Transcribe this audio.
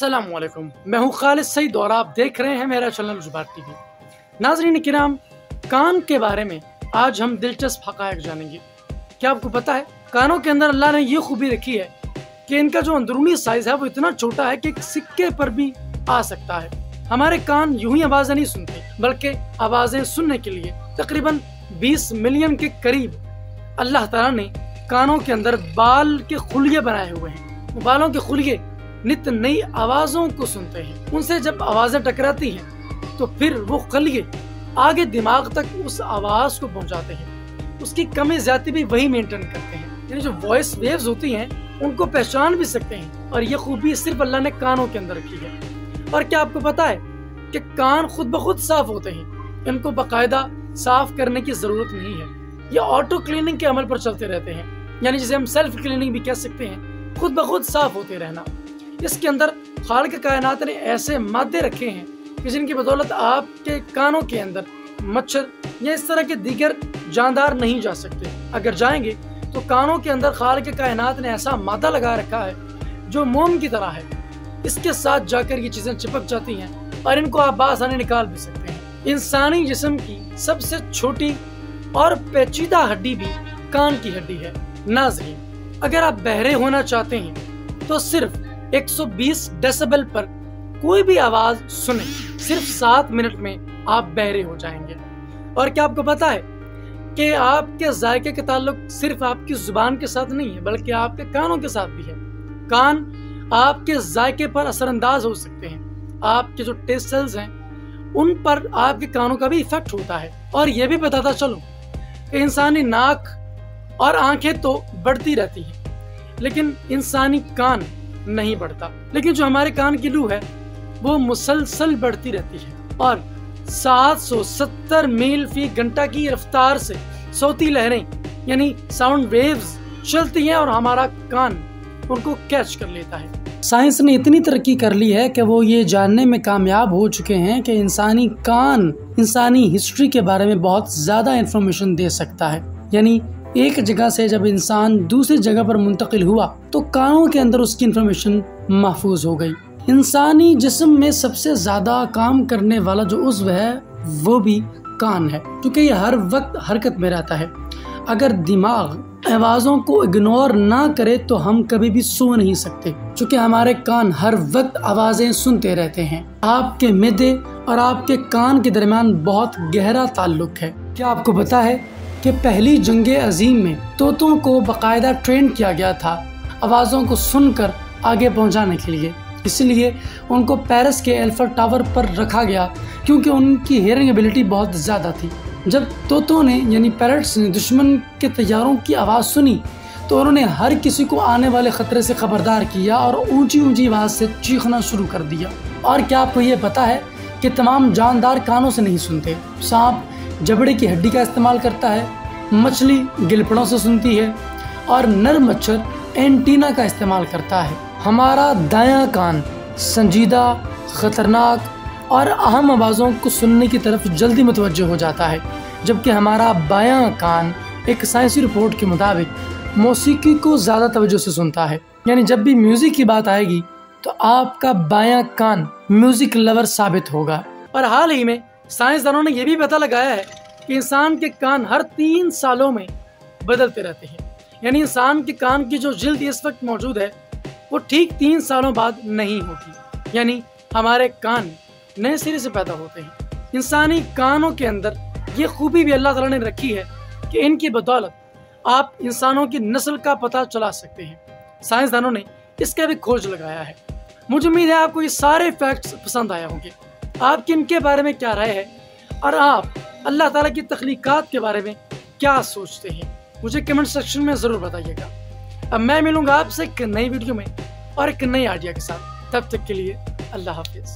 अस्सलामुअलैकुम, मैं हूँ खालिद सईद और आप देख रहे हैं मेरा चैनल जुबार टीवी। नाज़रीन किराम, कान के बारे में आज हम दिलचस्प हक़ाइक़ जानेंगे। क्या आपको पता है कानों के अंदर अल्लाह ने ये खूबी रखी है कि इनका जो अंदरूनी साइज है वो इतना छोटा है कि एक सिक्के पर भी आ सकता है। हमारे कान यूं ही आवाज़ें नहीं सुनते, बल्कि आवाज़ें सुनने के लिए तकरीबन 20 मिलियन के करीब अल्लाह ताला ने कानों के अंदर बाल के खुलिये बनाए हुए हैं। बालों के खुलिये नित नई आवाज़ों को सुनते हैं। उनसे जब आवाज़ें टकराती हैं तो फिर वो खुलिये आगे दिमाग तक उस आवाज़ को पहुंचाते हैं। उसकी कमी ज़्यादती भी वही मेंटेन करते हैं। यानी जो वॉइस वेव्स होती हैं उनको पहचान भी सकते हैं, और ये खूबी सिर्फ अल्लाह ने कानों के अंदर रखी है। और क्या आपको पता है कि कान खुद ब खुद साफ होते हैं, इनको बाकायदा साफ करने की जरूरत नहीं है। ये ऑटो क्लीनिंग के अमल पर चलते रहते हैं, यानी जिसे हम सेल्फ क्लीनिंग भी कह सकते हैं, खुद ब खुद साफ होते रहना। इसके अंदर खालिक कायनात ने ऐसे मादे रखे हैं कि जिनकी बदौलत आपके कानों के अंदर मच्छर या इस तरह के दीगर जानदार नहीं जा सकते। अगर जाएंगे तो कानों के अंदर खालिक कायनात ने ऐसा मादा लगा रखा है जो मोम की तरह है। इसके साथ जाकर ये चीजें चिपक जाती हैं और इनको आप बासानी निकाल भी सकते हैं। इंसानी जिस्म की सबसे छोटी और पेचीदा हड्डी भी कान की हड्डी है। नाज़रीन, अगर आप बहरे होना चाहते हैं तो सिर्फ 120 डेसिबल पर कोई भी आवाज सुने, सिर्फ 7 मिनट में आप बहरे हो जाएंगे। और क्या आपको पता है कि आपके जायके का ताल्लुक सिर्फ आपकी जुबान के साथ नहीं है, बल्कि आपके कानों के साथ भी है। कान आपके जायके पर असरअंदाज हो सकते हैं। आपके जो टेस्ट सेल्स हैं उन पर आपके कानों का भी इफेक्ट होता है। और यह भी बताता चलूं कि इंसानी नाक और आंखें तो बढ़ती रहती हैं, लेकिन इंसानी कान नहीं बढ़ता। लेकिन जो हमारे कान की लू है वो मुसलसल बढ़ती रहती है, और 770 मील फी घंटा की रफ्तार से सौती लहरें यानी साउंड वेव्स चलती हैं और हमारा कान उनको कैच कर लेता है। साइंस ने इतनी तरक्की कर ली है कि वो ये जानने में कामयाब हो चुके हैं कि इंसानी कान इंसानी हिस्ट्री के बारे में बहुत ज्यादा इंफॉर्मेशन दे सकता है। यानी एक जगह से जब इंसान दूसरी जगह पर मुंतकिल हुआ तो कानों के अंदर उसकी इंफॉर्मेशन महफूज हो गई। इंसानी जिस्म में सबसे ज्यादा काम करने वाला जो उज़्व है वो भी कान है, क्योंकि ये हर वक्त हरकत में रहता है। अगर दिमाग आवाज़ों को इग्नोर ना करे तो हम कभी भी सो नहीं सकते, क्योंकि हमारे कान हर वक्त आवाज़ें सुनते रहते हैं। आपके मैदे और आपके कान के दरमियान बहुत गहरा ताल्लुक है। क्या आपको पता है कि पहली जंगे अजीम में तोतों को बाकायदा ट्रेन किया गया था आवाज़ों को सुनकर आगे पहुंचाने के लिए। इसलिए उनको पेरिस के एल्फर टावर पर रखा गया, क्योंकि उनकी हियरिंग एबिलिटी बहुत ज़्यादा थी। जब तोतों ने यानी पैरट्स ने दुश्मन के तैयारों की आवाज़ सुनी तो उन्होंने हर किसी को आने वाले खतरे से खबरदार किया और ऊंची ऊंची आवाज़ से चीखना शुरू कर दिया। और क्या आपको ये पता है कि तमाम जानदार कानों से नहीं सुनते। सांप जबड़े की हड्डी का इस्तेमाल करता है, मछली गिलपड़ों से सुनती है, और नर मच्छर एंटीना का इस्तेमाल करता है। हमारा दायां कान संजीदा, खतरनाक और अहम आवाज़ों को सुनने की तरफ जल्दी मुतवज्जो हो जाता है, जबकि हमारा बायां कान एक साइंसी रिपोर्ट के मुताबिक मौसीकी को ज़्यादा तवज्जो से सुनता है। यानी जब भी म्यूज़िक की बात आएगी तो आपका बायां कान म्यूज़िक लवर साबित होगा। और हाल ही में साइंसदानों ने यह भी पता लगाया है कि इंसान के कान हर 3 सालों में बदलते रहते हैं। यानी इंसान के कान की जो जिल्द इस वक्त मौजूद है वो ठीक 3 सालों बाद नहीं होती। यानी हमारे कान नए सिरे से पैदा होते हैं। इंसानी कानों के अंदर ये खूबी भी अल्लाह ताला ने रखी है कि इनकी बदौलत आप इंसानों की नस्ल का पता चला सकते हैं। साइंसदानों ने इसका भी खोज लगाया है। मुझे उम्मीद है आपको ये सारे फैक्ट्स पसंद आए होंगे। आपकी इनके बारे में क्या राय है और आप अल्लाह ताला की तख्लीकात के बारे में क्या सोचते हैं, मुझे कमेंट सेक्शन में ज़रूर बताइएगा। अब मैं मिलूंगा आपसे एक नई वीडियो में और एक नई आइडिया के साथ। तब तक के लिए अल्लाह हाफिज़।